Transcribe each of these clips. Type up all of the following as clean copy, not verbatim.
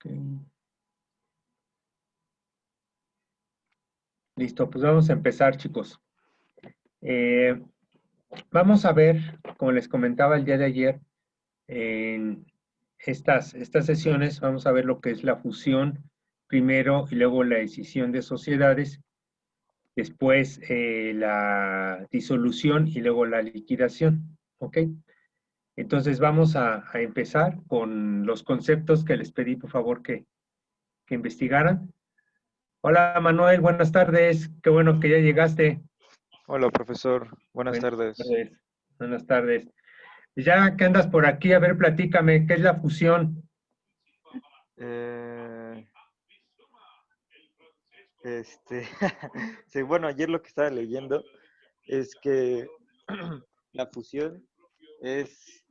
Ok. Listo, pues vamos a empezar, chicos. Vamos a ver, como les comentaba el día de ayer, en estas sesiones vamos a ver lo que es la fusión primero y luego la escisión de sociedades, después la disolución y luego la liquidación. ¿Ok? Entonces vamos a empezar con los conceptos que les pedí, por favor, que investigaran. Hola Manuel, buenas tardes. Qué bueno que ya llegaste. Hola, profesor. Buenas Buenas tardes. tardes. Buenas tardes. Ya que andas por aquí, a ver, platícame, ¿qué es la fusión? Eh, este, sí, bueno, ayer lo que estaba leyendo es que la fusión es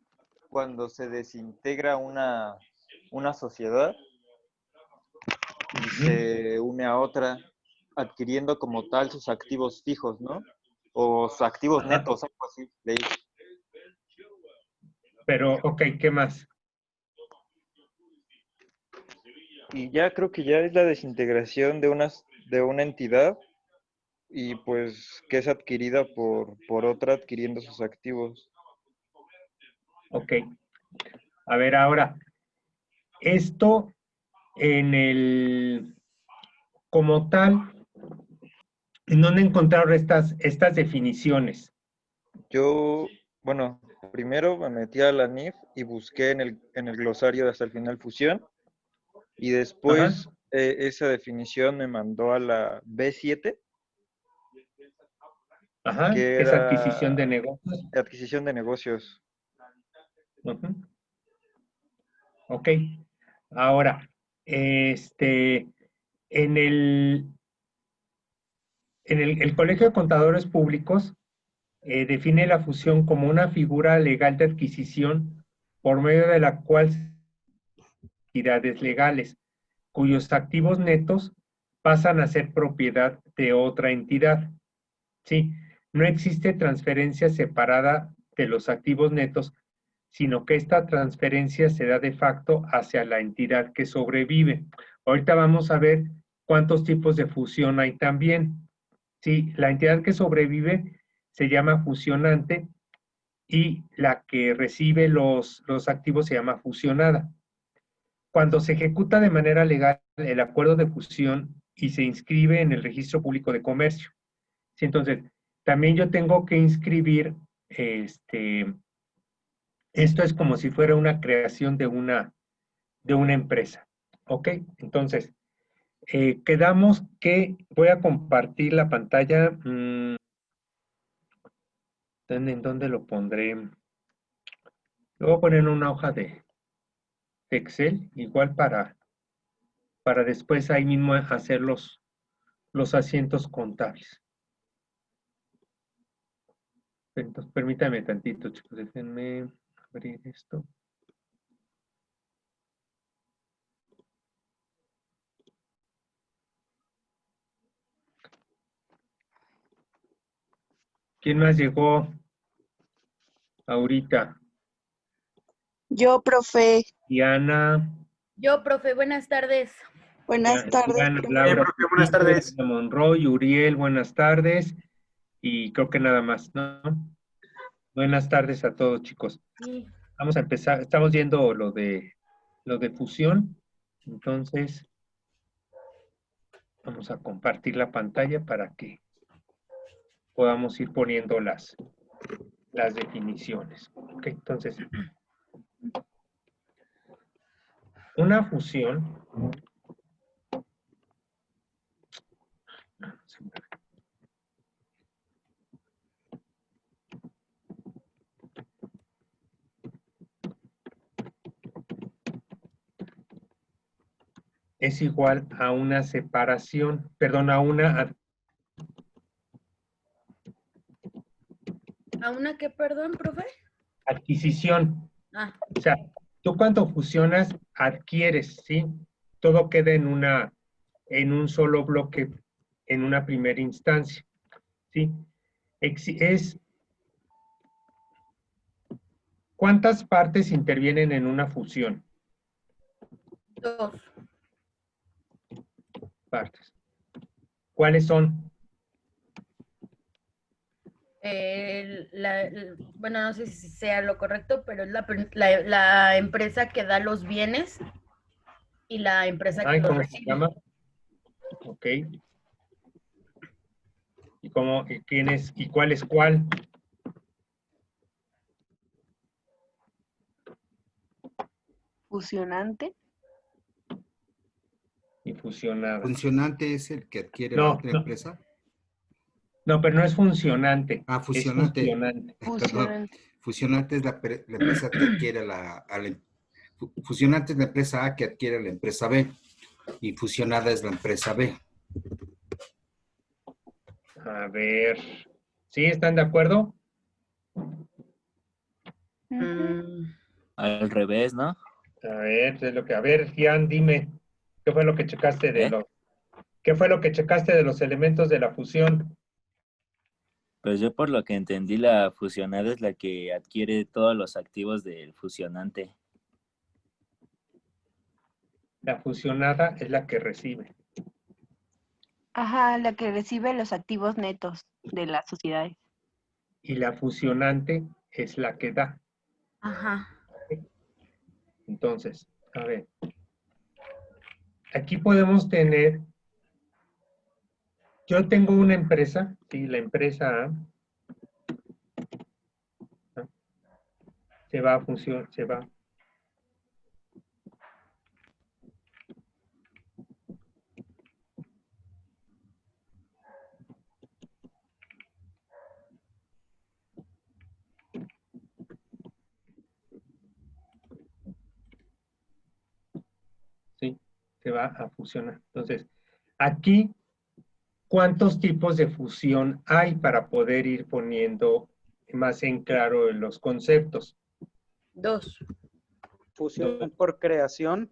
cuando se desintegra una sociedad y Ujú. se une a otra, adquiriendo como tal sus activos fijos, ¿no? O sus activos Ajá. netos, algo así. Leí. Pero, ok, ¿qué más? Y ya creo que ya es la desintegración de una entidad y pues que es adquirida por otra adquiriendo sus activos. Ok. A ver, ahora, esto como tal, ¿en dónde encontraron estas definiciones? Yo, bueno, primero me metí a la NIF y busqué en el glosario de hasta el final fusión y Ajá. después esa definición me mandó a la B7, Ajá. que ¿Qué es era adquisición de negocios? adquisición de negocios. Ujú. Ok. Ahora, en el Colegio de Contadores Públicos define la fusión como una figura legal de adquisición por medio de la cual entidades legales, cuyos activos netos pasan a ser propiedad de otra entidad. Sí, no existe transferencia separada de los activos netos, sino que esta transferencia se da de facto hacia la entidad que sobrevive. Ahorita vamos a ver cuántos tipos de fusión hay también. Sí, la entidad que sobrevive se llama fusionante y la que recibe los activos se llama fusionada. Cuando se ejecuta de manera legal el acuerdo de fusión y se inscribe en el registro público de comercio. Sí, entonces, también yo tengo que inscribir, esto es como si fuera una creación de una empresa. ¿Ok? Entonces, quedamos que voy a compartir la pantalla. ¿En dónde lo pondré? Lo voy a poner en una hoja de Excel, igual para después ahí mismo hacer los asientos contables. Entonces, permítame tantito, chicos, déjenme abrir esto. ¿Quién más llegó ahorita? Yo, profe, Diana, Yo, profe, buenas tardes. buenas tardes, Diana, profe. Laura, Profe, buenas Trujillo, tardes. Diana Monroy, Uriel, buenas tardes. Y creo que nada más, ¿no? Buenas tardes a todos, chicos. Sí. Vamos a empezar. Estamos viendo lo de fusión. Entonces, vamos a compartir la pantalla para que podamos ir poniendo las definiciones. Ok, entonces, una fusión es igual a una separación, perdón, a una ¿A una qué, perdón, profe? adquisición. Ah, O sea, tú cuando fusionas, adquieres, ¿sí? Todo queda en un solo bloque, en una primera instancia, ¿sí? Es, ¿cuántas partes intervienen en una fusión? dos. partes. ¿Cuáles son? Bueno, no sé si sea lo correcto, pero es la empresa que da los bienes y la empresa que Ay, los ¿cómo se recibe. llama? Ok. ¿Y quién es y cuál es cuál? Fusionante. Y fusionada. ¿Funcionante es el que adquiere la No, otra no, empresa? no, pero no es funcionante. Ah, Es fusionante. fusionante. Perdón. Fusionante. Fusionante es la empresa que adquiere fusionante es la empresa A que adquiere la empresa B y fusionada es la empresa B. A ver. ¿Sí están de acuerdo? Ujú. Al revés, ¿no? A ver, a ver, Gian, dime, ¿qué fue lo que checaste qué fue lo que checaste de los elementos de la fusión? Pues yo por lo que entendí, la fusionada es la que adquiere todos los activos del fusionante. La fusionada es la que recibe. Ajá, la que recibe los activos netos de las sociedades. Y la fusionante es la que da. Ajá. Entonces, a ver. Aquí podemos tener, yo tengo una empresa, sí, la empresa A, ¿no? Se va a función, se va. Sí, se va a fusionar. Entonces, aquí, ¿cuántos tipos de fusión hay para poder ir poniendo más en claro los conceptos? 2. Fusión por creación.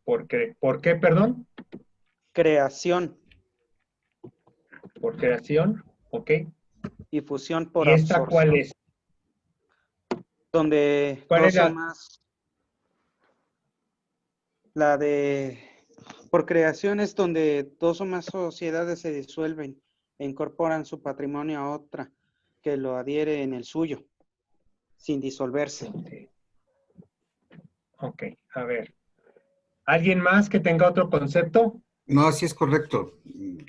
Ok, ¿por qué, perdón? Creación Por creación, ok. y fusión por ¿Y esta cuál absorción. es? Donde ¿Cuál dos es o la? más. La de por creación es donde dos o más sociedades se disuelven e incorporan su patrimonio a otra que lo adhiere en el suyo, sin disolverse. Ok, a ver. ¿Alguien más que tenga otro concepto? No, así es correcto.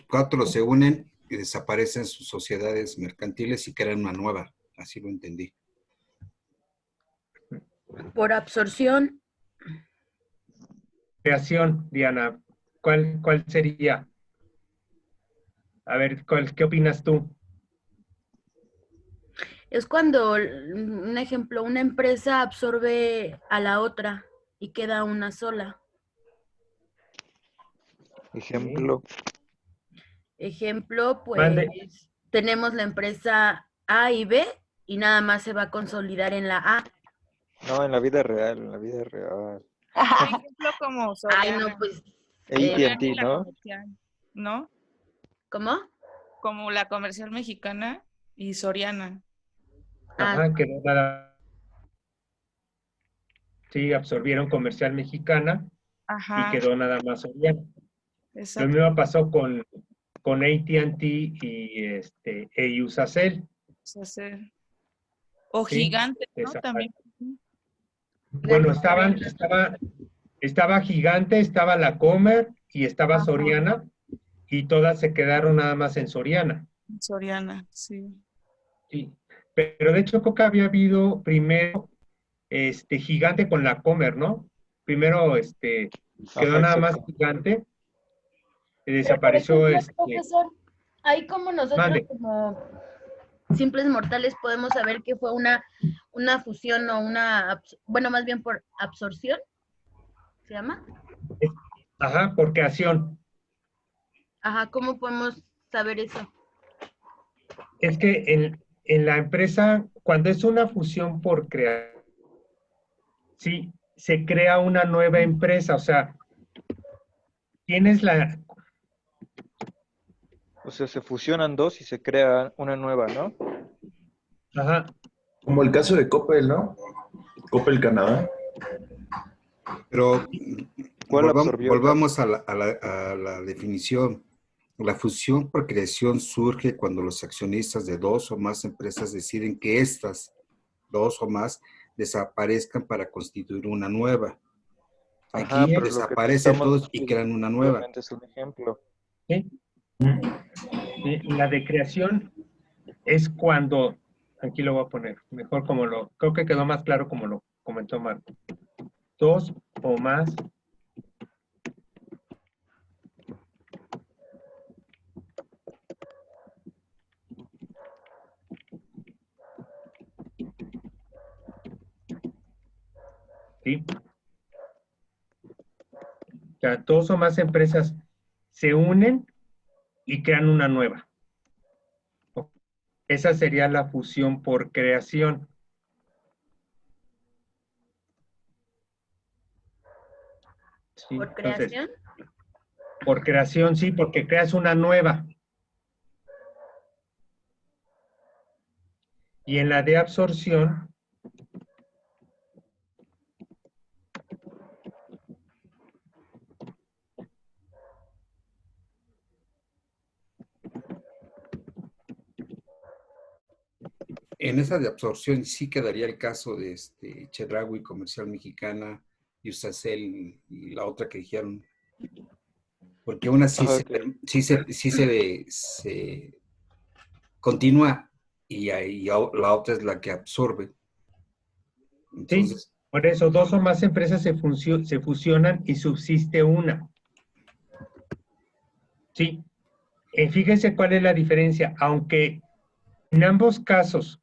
Cuatro se unen y desaparecen sus sociedades mercantiles y crean una nueva. Así lo entendí. Por absorción. Creación, Diana. ¿Cuál sería? A ver, ¿qué opinas tú? Es cuando, un ejemplo, una empresa absorbe a la otra y queda una sola. Ejemplo. Ejemplo, pues Mande. tenemos la empresa A y B y nada más se va a consolidar en la A. No, en la vida real, en la vida real. Por ejemplo, como Ay, Soriana. no, pues, AT&T, Y la ¿no? comercial, ¿no? ¿cómo? Como la comercial mexicana y Soriana. Ajá, quedó nada. Sí, absorbieron Comercial Mexicana y Ajá, quedó nada más Soriana. Lo exacto. mismo pasó con AT&T y Usacell. O Sí, Gigante, ¿no? esa También. Bueno, estaba Gigante, estaba La Comer y estaba Ajá. Soriana y todas se quedaron nada más en Soriana. Soriana, sí. Sí. Pero de hecho creo que había habido primero Gigante con La Comer, ¿no? Primero quedó Ajá, nada más exacto. Gigante y Pero, por desapareció ejemplo, profesor, ahí como nosotros Mande. como simples mortales podemos saber que fue una fusión o bueno, más bien por absorción, ¿se llama? Ajá, por creación. Ajá, ¿cómo podemos saber eso? Es que en la empresa, cuando es una fusión por creación, sí, se crea una nueva empresa, o sea, tienes la... O sea, se fusionan dos y se crea una nueva, ¿no? Ajá, Como el caso de Coppel, ¿no? Coppel Canadá. Pero ¿Cuál absorbió el volvamos a la definición. La fusión por creación surge cuando los accionistas de dos o más empresas deciden que estas dos o más desaparezcan para constituir una nueva. Ajá, Aquí pero lo que desaparecen estamos todos y crean una nueva. simplemente es un ejemplo. ¿sí? La de creación es cuando, aquí lo voy a poner, mejor creo que quedó más claro como lo comentó Marco. Dos o más ¿sí? O sea, dos o más empresas se unen y crean una nueva. Esa sería la fusión por creación. Sí, ¿Por entonces, creación? por creación, sí, porque creas una nueva. Y en la de absorción, En esa de absorción sí quedaría el caso de Chedraui, Comercial Mexicana, Yusacel y la otra que dijeron. Porque una sí Ajá, se continúa y la otra es la que absorbe. sí, Entonces, por eso dos o más empresas se fusionan y subsiste una. Sí, fíjense cuál es la diferencia. Aunque en ambos casos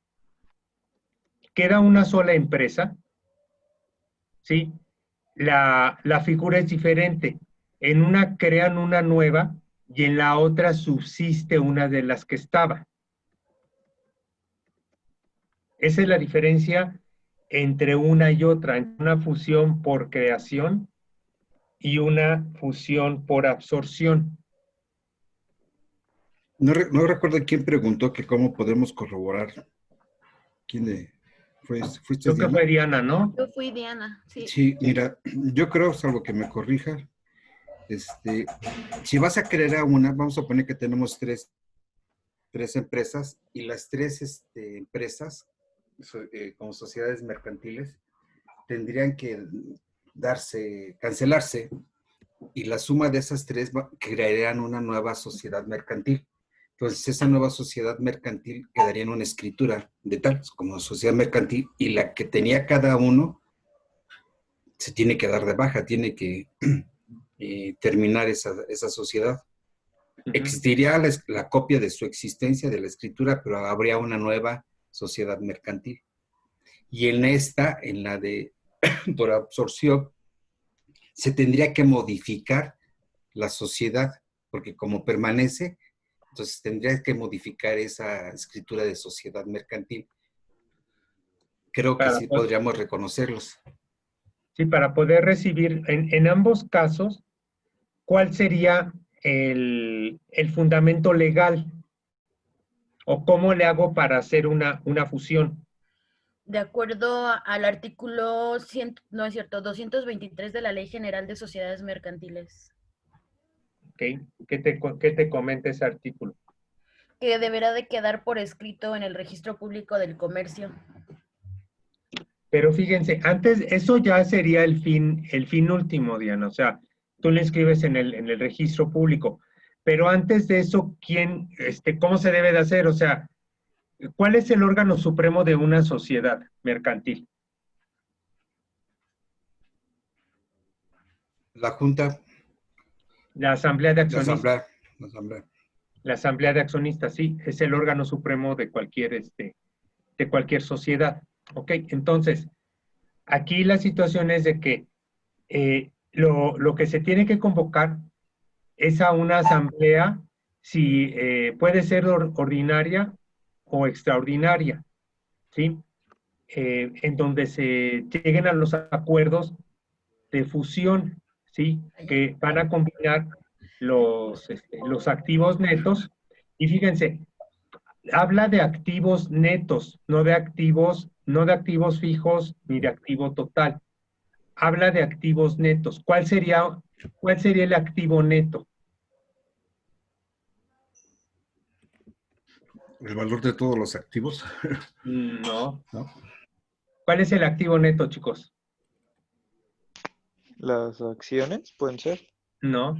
queda una sola empresa, ¿sí? La figura es diferente. En una crean una nueva y en la otra subsiste una de las que estaba. Esa es la diferencia entre una y otra, entre una fusión por creación y una fusión por absorción. no recuerdo quién preguntó que cómo podemos corroborar. ¿Fuiste Creo que Diana? fue Diana, ¿no? Yo fui Diana, sí. Sí, mira, yo creo, salvo que me corrija, si vas a crear a una, vamos a poner que tenemos tres empresas y las tres empresas, como sociedades mercantiles, tendrían que cancelarse y la suma de esas tres crearían una nueva sociedad mercantil. Entonces, esa nueva sociedad mercantil quedaría en una escritura de tal como sociedad mercantil y la que tenía cada uno se tiene que dar de baja, tiene que terminar esa sociedad. Existiría la copia de su existencia, de la escritura, pero habría una nueva sociedad mercantil. Y en la de por absorción, se tendría que modificar la sociedad, porque como permanece, entonces tendría que modificar esa escritura de sociedad mercantil. Creo que sí podríamos reconocerlos. Sí, para poder recibir, en ambos casos, ¿cuál sería el fundamento legal? ¿O cómo le hago para hacer una fusión? De acuerdo al artículo 223 de la Ley General de Sociedades Mercantiles. ¿Okay? ¿Qué te comenta ese artículo? Que deberá de quedar por escrito en el Registro Público del Comercio. Pero fíjense, antes, eso ya sería el fin último, Diana. O sea, tú le inscribes en el registro público. Pero antes de eso, ¿cómo se debe de hacer? O sea, ¿cuál es el órgano supremo de una sociedad mercantil? La Junta. La Asamblea de Accionistas. La Asamblea. La Asamblea de Accionistas, sí, es el órgano supremo de cualquier sociedad. ¿Ok? Entonces, aquí la situación es de que lo que se tiene que convocar es a una asamblea, si puede ser ordinaria o extraordinaria, ¿sí? En donde se lleguen a los acuerdos de fusión, ¿sí? Que van a combinar los activos netos. Y fíjense, habla de activos netos, no de activos fijos ni de activo total. Habla de activos netos. ¿Cuál sería el activo neto? El valor de todos los activos. No. ¿No? ¿Cuál es el activo neto, chicos? Las acciones pueden ser. No.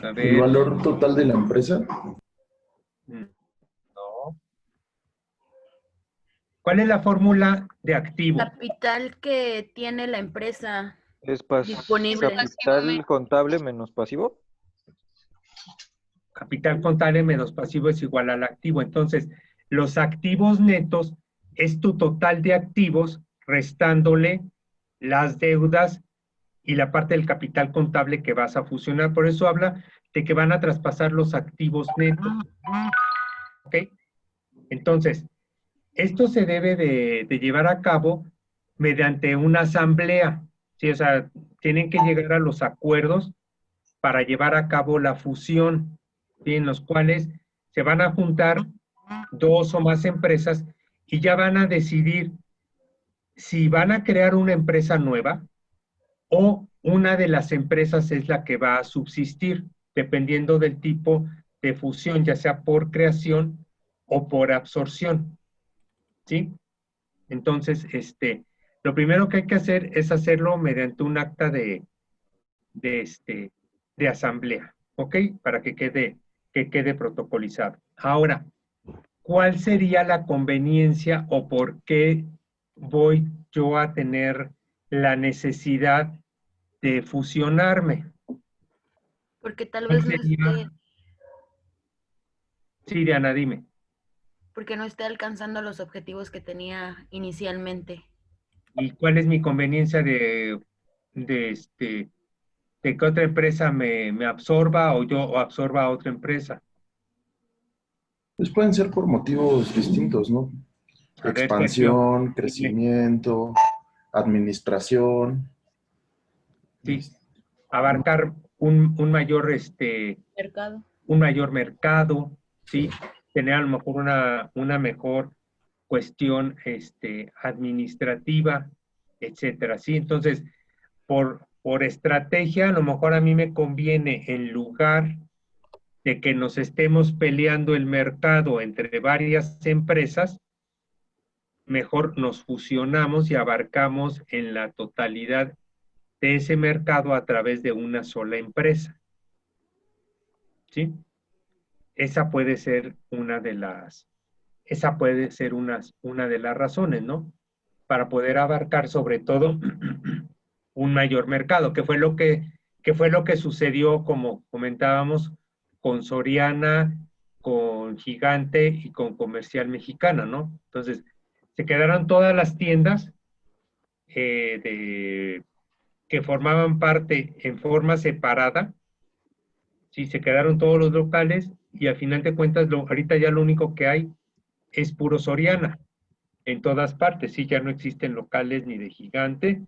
A El ver. valor total de la empresa. No. ¿Cuál es la fórmula de activo? Capital que tiene la empresa Es disponible. capital contable menos pasivo. Capital contable menos pasivo es igual al activo. Entonces, los activos netos es tu total de activos restándole las deudas y la parte del capital contable que vas a fusionar. Por eso habla de que van a traspasar los activos netos. ¿Ok? Entonces, esto se debe de llevar a cabo mediante una asamblea. ¿Sí? O sea, tienen que llegar a los acuerdos para llevar a cabo la fusión, ¿sí? En los cuales se van a juntar dos o más empresas y ya van a decidir si van a crear una empresa nueva o una de las empresas es la que va a subsistir, dependiendo del tipo de fusión, ya sea por creación o por absorción, ¿sí? Entonces, lo primero que hay que hacer es hacerlo mediante un acta de asamblea, ¿ok? Para que quede protocolizado. Ahora, ¿cuál sería la conveniencia o por qué voy yo a tener la necesidad de fusionarme? Porque tal ¿Cuál vez no sería? esté, Sí, Diana, dime. porque no esté alcanzando los objetivos que tenía inicialmente. ¿Y cuál es mi conveniencia de que otra empresa me absorba o yo absorba a otra empresa? Pues pueden ser por motivos distintos, ¿no? A ver, Sergio, Expansión, dime. crecimiento, administración. Sí, abarcar un mayor, Mercado. un mayor mercado, ¿sí? Tener a lo mejor una mejor cuestión administrativa, etcétera, ¿sí? Entonces, por estrategia, a lo mejor a mí me conviene, en lugar de que nos estemos peleando el mercado entre varias empresas, mejor nos fusionamos y abarcamos en la totalidad de ese mercado a través de una sola empresa, ¿sí? Esa puede ser una de las razones, ¿no? Para poder abarcar sobre todo un mayor mercado, que fue lo que sucedió, como comentábamos, con Soriana, con Gigante y con Comercial Mexicana, ¿no? Entonces, se quedaron todas las tiendas que formaban parte en forma separada, sí, se quedaron todos los locales y al final de cuentas, ahorita ya lo único que hay es puro Soriana en todas partes, sí, ya no existen locales ni de Gigante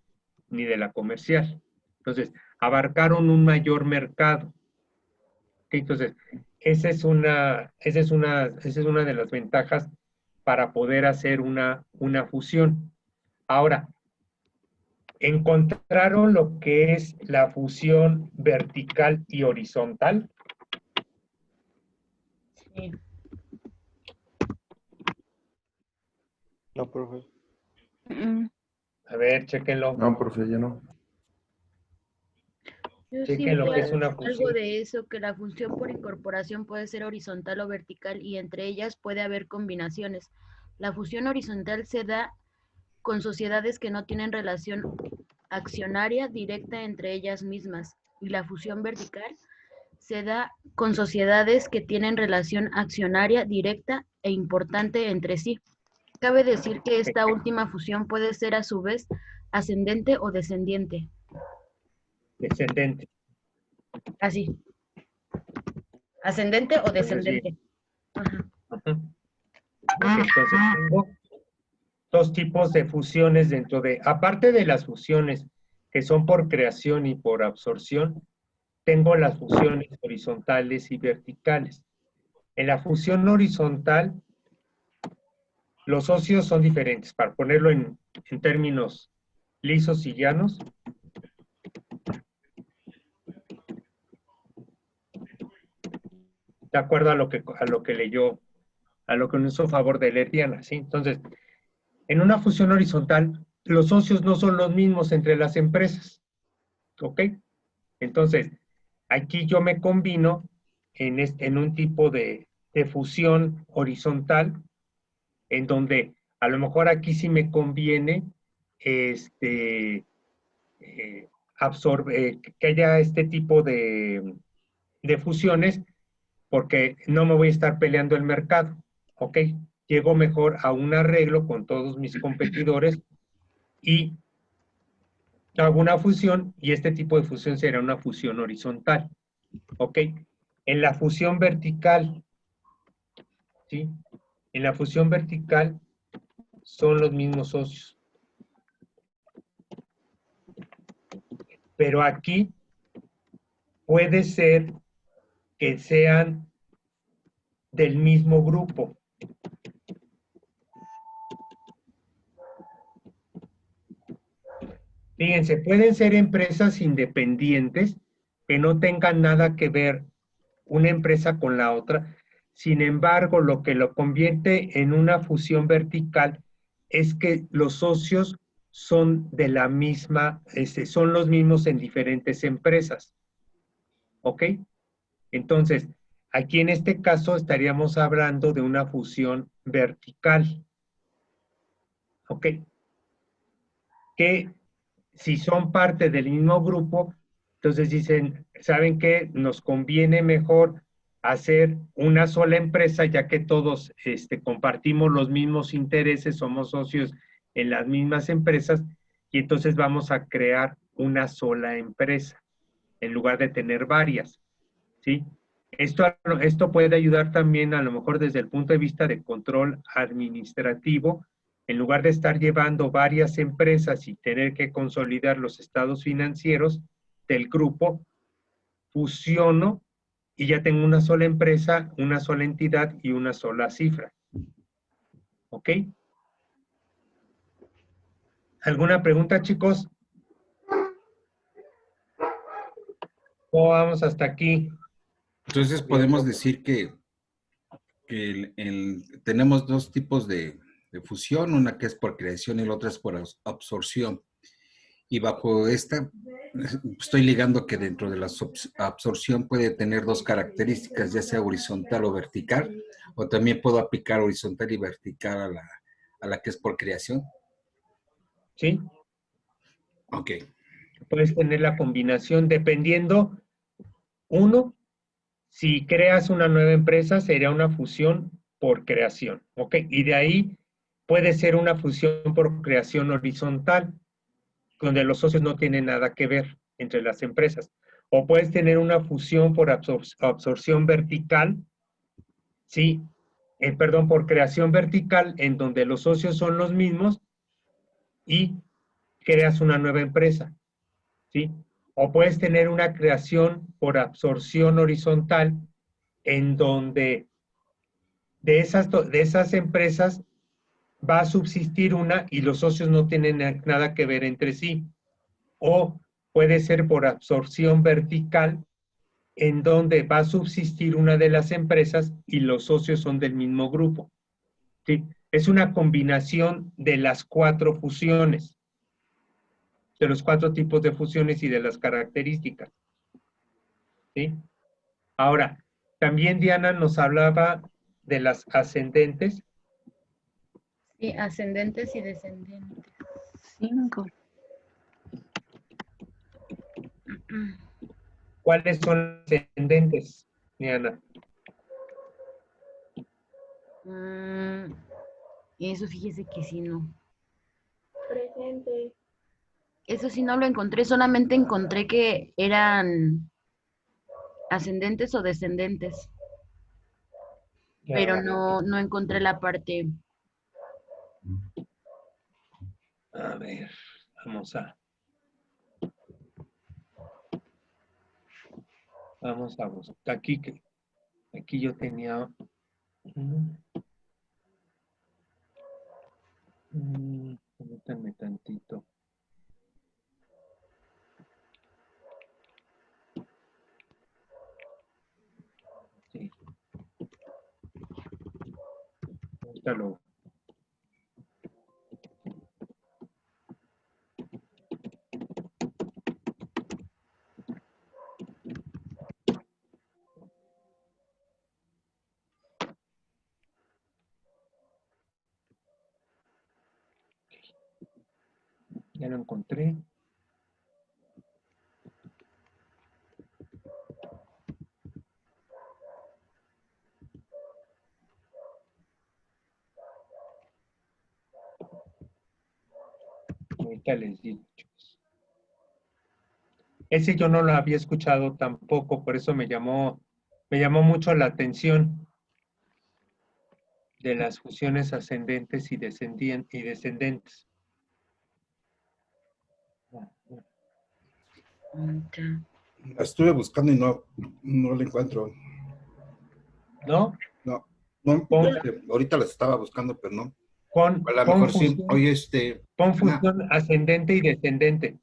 ni de la Comercial. Entonces, abarcaron un mayor mercado. Entonces, esa es una de las ventajas para poder hacer una fusión. Ahora, ¿encontraron lo que es la fusión vertical y horizontal? Sí. No, profe. A ver, chéquenlo. No, profe, ya no. Yo sí Chequen lo vi que es una algo fusión. de eso, que la función por incorporación puede ser horizontal o vertical y entre ellas puede haber combinaciones. La fusión horizontal se da con sociedades que no tienen relación accionaria directa entre ellas mismas y la fusión vertical se da con sociedades que tienen relación accionaria directa e importante entre sí. Cabe decir que esta última fusión puede ser a su vez ascendente o descendiente. Descendente. Así. Ascendente o descendente. Ajá. Ajá. Ok, entonces dos tipos de fusiones dentro de, aparte de las fusiones que son por creación y por absorción, tengo las fusiones horizontales y verticales. En la fusión horizontal, los socios son diferentes. Para ponerlo en términos lisos y llanos, de acuerdo a lo que leyó, a lo que nos hizo favor de leer Diana, ¿sí? Entonces, en una fusión horizontal, los socios no son los mismos entre las empresas, ¿ok? Entonces, aquí yo me combino en un tipo de fusión horizontal, en donde a lo mejor aquí sí me conviene que haya este tipo de fusiones, porque no me voy a estar peleando el mercado, ¿ok? Llego mejor a un arreglo con todos mis competidores y hago una fusión, y este tipo de fusión será una fusión horizontal, ¿ok? En la fusión vertical, ¿sí? En la fusión vertical son los mismos socios. Pero aquí puede ser que sean del mismo grupo. Fíjense, pueden ser empresas independientes que no tengan nada que ver una empresa con la otra. Sin embargo, lo que lo convierte en una fusión vertical es que los socios son de la misma, son los mismos en diferentes empresas. ¿Ok? Entonces, aquí en este caso estaríamos hablando de una fusión vertical. ¿Ok? Que si son parte del mismo grupo, entonces dicen, ¿saben qué? Nos conviene mejor hacer una sola empresa, ya que todos compartimos los mismos intereses, somos socios en las mismas empresas, y entonces vamos a crear una sola empresa, en lugar de tener varias, ¿sí? Esto puede ayudar también, a lo mejor desde el punto de vista de control administrativo, en lugar de estar llevando varias empresas y tener que consolidar los estados financieros del grupo, fusiono y ya tengo una sola empresa, una sola entidad y una sola cifra. ¿Ok? ¿Alguna pregunta, chicos? ¿Cómo vamos hasta aquí? Entonces podemos decir que tenemos dos tipos de fusión, una que es por creación y la otra es por absorción. Y bajo esta, estoy ligando que dentro de la absorción puede tener dos características, ya sea horizontal o vertical, o también puedo aplicar horizontal y vertical a la que es por creación. ¿Sí? Ok. Puedes tener la combinación dependiendo, uno, si creas una nueva empresa, sería una fusión por creación, ¿ok? Y de ahí puede ser una fusión por creación horizontal, donde los socios no tienen nada que ver entre las empresas. O puedes tener una fusión por absorción vertical, ¿sí? Perdón, por creación vertical, en donde los socios son los mismos y creas una nueva empresa, ¿sí? O puedes tener una creación por absorción horizontal, en donde de esas empresas va a subsistir una y los socios no tienen nada que ver entre sí. O puede ser por absorción vertical, en donde va a subsistir una de las empresas y los socios son del mismo grupo. ¿Sí? Es una combinación de las cuatro fusiones, de los cuatro tipos de fusiones y de las características. ¿Sí? Ahora, también Diana nos hablaba de las ascendentes. Sí, ascendentes y descendentes. 5. ¿Cuáles son las ascendentes, Diana? Eso fíjese que sí, no. Presente. Eso sí no lo encontré, solamente encontré que eran ascendentes o descendentes, pero no encontré la parte. A ver, vamos a buscar. Aquí yo tenía... permítanme tantito. Sí. Ahorita lo... Ya lo encontré. Ahorita les digo, chicos. Ese yo no lo había escuchado tampoco, por eso me llamó mucho la atención de las fusiones ascendentes y descendentes. La estuve buscando y no la encuentro. ¿No? No, Pon- ahorita la estaba buscando, pero no. Pon A lo mejor sí. fusión, Oye, pon Ana, fusión ascendente y descendente.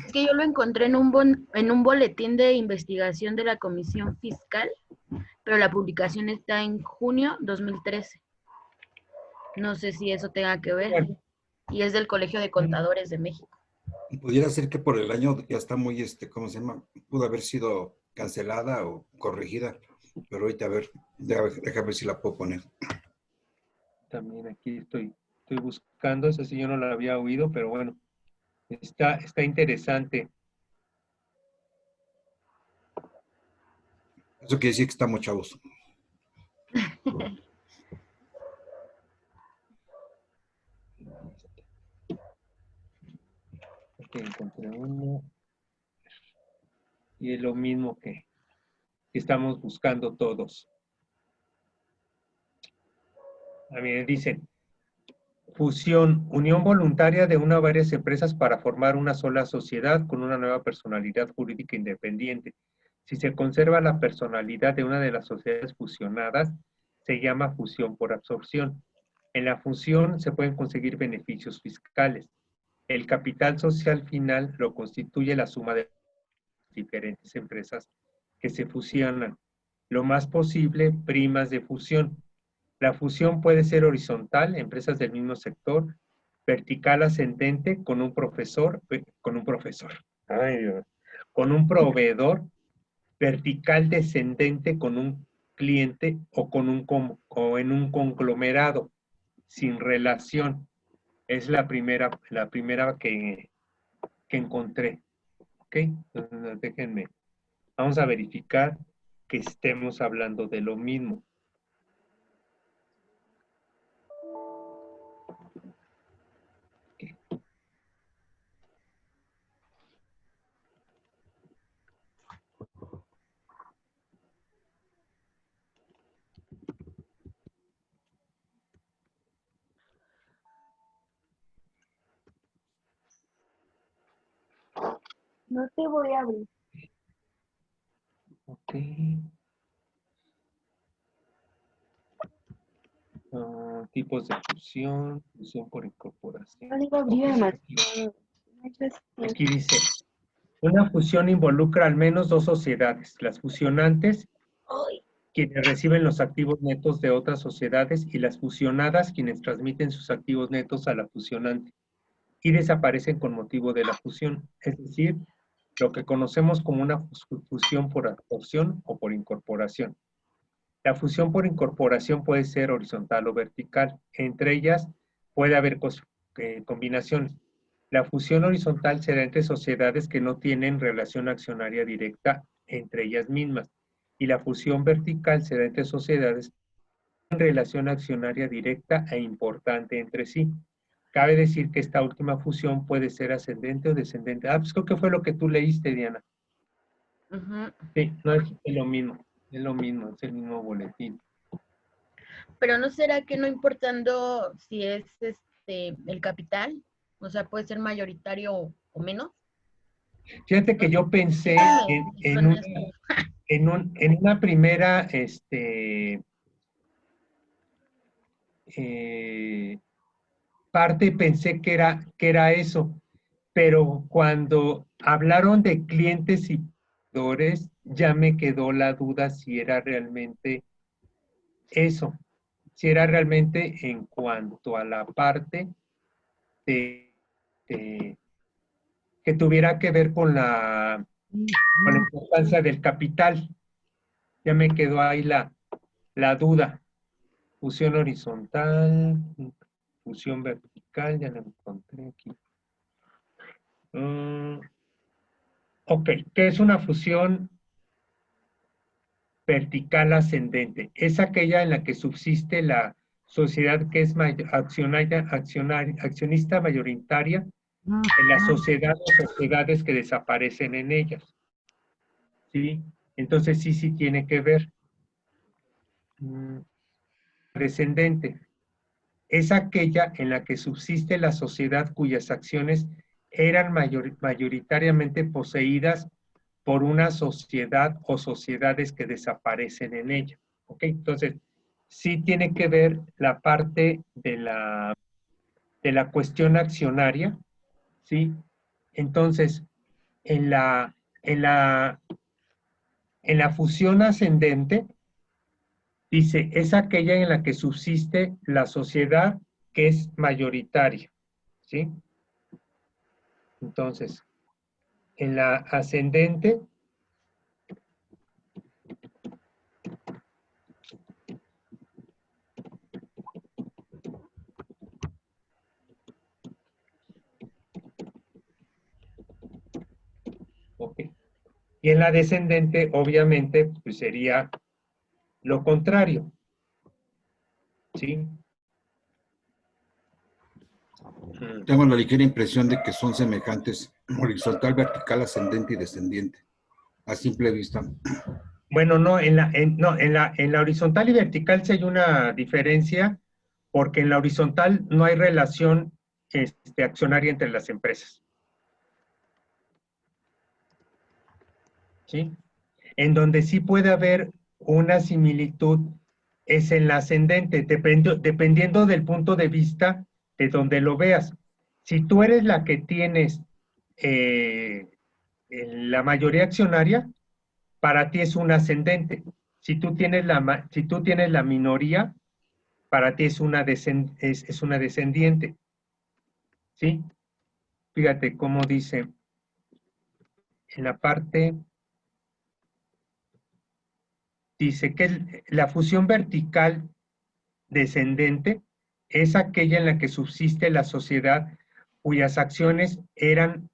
Es que yo lo encontré en un boletín de investigación de la Comisión Fiscal, pero la publicación está en junio 2013. No sé si eso tenga que ver. Bueno. Y es del Colegio de Contadores de México. pudiera ser que por el año ya está muy, ¿cómo se llama? Pudo haber sido cancelada o corregida, pero ahorita a ver, deja ver si la puedo poner. También aquí estoy buscando, esa sí yo no la había oído, pero bueno, está interesante. Eso quiere decir que estamos chavos. Ok, encontré uno. Y es lo mismo que estamos buscando todos. A mí dicen, fusión, unión voluntaria de una o varias empresas para formar una sola sociedad con una nueva personalidad jurídica independiente. Si se conserva la personalidad de una de las sociedades fusionadas, se llama fusión por absorción. En la fusión se pueden conseguir beneficios fiscales. El capital social final lo constituye la suma de diferentes empresas que se fusionan. Lo más posible, primas de fusión. La fusión puede ser horizontal, empresas del mismo sector, vertical ascendente con un con un proveedor, vertical descendente con un cliente o en un conglomerado sin relación. Es la primera que encontré. ¿Ok? Entonces, déjenme. Vamos a verificar que estemos hablando de lo mismo. No te voy a abrir. Ok. Tipos de fusión, fusión por incorporación. No le iba a abrir Ok, demasiado. aquí dice, una fusión involucra al menos dos sociedades, las fusionantes, Ay, quienes reciben los activos netos de otras sociedades, y las fusionadas, quienes transmiten sus activos netos a la fusionante y desaparecen con motivo de la fusión, es decir, lo que conocemos como una fusión por absorción o por incorporación. La fusión por incorporación puede ser horizontal o vertical. Entre ellas puede haber combinaciones. La fusión horizontal se da entre sociedades que no tienen relación accionaria directa entre ellas mismas. Y la fusión vertical se da entre sociedades con relación accionaria directa e importante entre sí. Cabe decir que esta última fusión puede ser ascendente o descendente. Pues creo que fue lo que tú leíste, Diana. Sí, no es lo mismo, es el mismo boletín. Pero ¿no será que no importando si es el capital O sea, puede ser mayoritario o menos. Fíjate que yo pensé en una primera, parte pensé que era eso, pero cuando hablaron de clientes y proveedores, ya me quedó la duda si era realmente eso, si era realmente en cuanto a la parte de que tuviera que ver con la importancia del capital. Ya me quedó ahí la duda. Fusión horizontal, fusión vertical, ya la encontré aquí. Ok, ¿qué es una fusión vertical ascendente? Es aquella en la que subsiste la sociedad que es accionista mayoritaria en la sociedad o sociedades que desaparecen en ellas. ¿Sí? Entonces sí tiene que ver. Descendente. Es aquella en la que subsiste la sociedad cuyas acciones eran mayoritariamente poseídas por una sociedad o sociedades que desaparecen en ella. ¿Ok? Entonces, sí tiene que ver la parte de la cuestión accionaria, ¿sí? Entonces, en la fusión ascendente, dice, es aquella en la que subsiste la sociedad que es mayoritaria, ¿sí? Entonces, en la ascendente, ok. Y en la descendente, obviamente, pues sería lo contrario, ¿sí? Tengo la ligera impresión de que son semejantes, horizontal, vertical, ascendente y descendiente, a simple vista. Bueno, no, en la horizontal y vertical sí hay una diferencia, porque en la horizontal no hay relación accionaria entre las empresas. ¿Sí? En donde sí puede haber una similitud es en la ascendente, dependiendo del punto de vista de donde lo veas. Si tú eres la que tienes la mayoría accionaria, para ti es un ascendente. Si tú tienes la minoría, para ti es una descendiente. ¿Sí? Fíjate cómo dice en la parte, dice que la fusión vertical descendente es aquella en la que subsiste la sociedad cuyas acciones eran,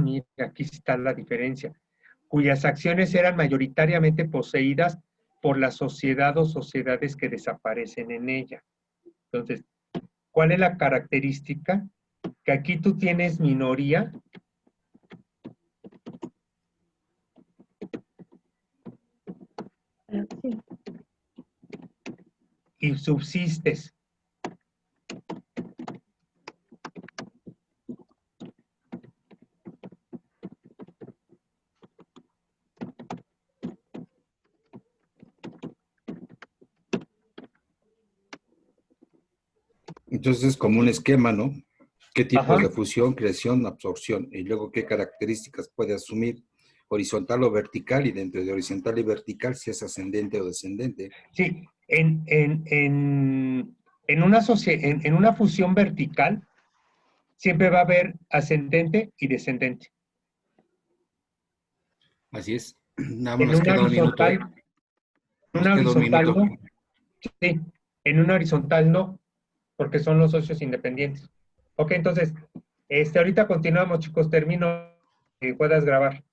mira, aquí está la diferencia, cuyas acciones eran mayoritariamente poseídas por la sociedad o sociedades que desaparecen en ella. Entonces, ¿cuál es la característica? Que aquí tú tienes minoría, Sí. y subsistes. Entonces es como un esquema, ¿no? ¿Qué tipos Ajá. de fusión, creación, absorción? Y luego, ¿qué características puede asumir? Horizontal o vertical, y dentro de horizontal y vertical, si es ascendente o descendente. Sí, en una fusión vertical siempre va a haber ascendente y descendente. Así es. Nada más En nos una queda un minuto. horizontal, Nos queda un minuto. no. Sí, en una horizontal no, porque son los socios independientes. Ok, entonces, ahorita continuamos, chicos. Termino que puedas grabar.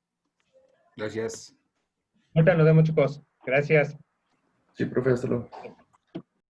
Gracias. Ahorita nos vemos, chicos. Gracias. Sí, profe, hasta luego.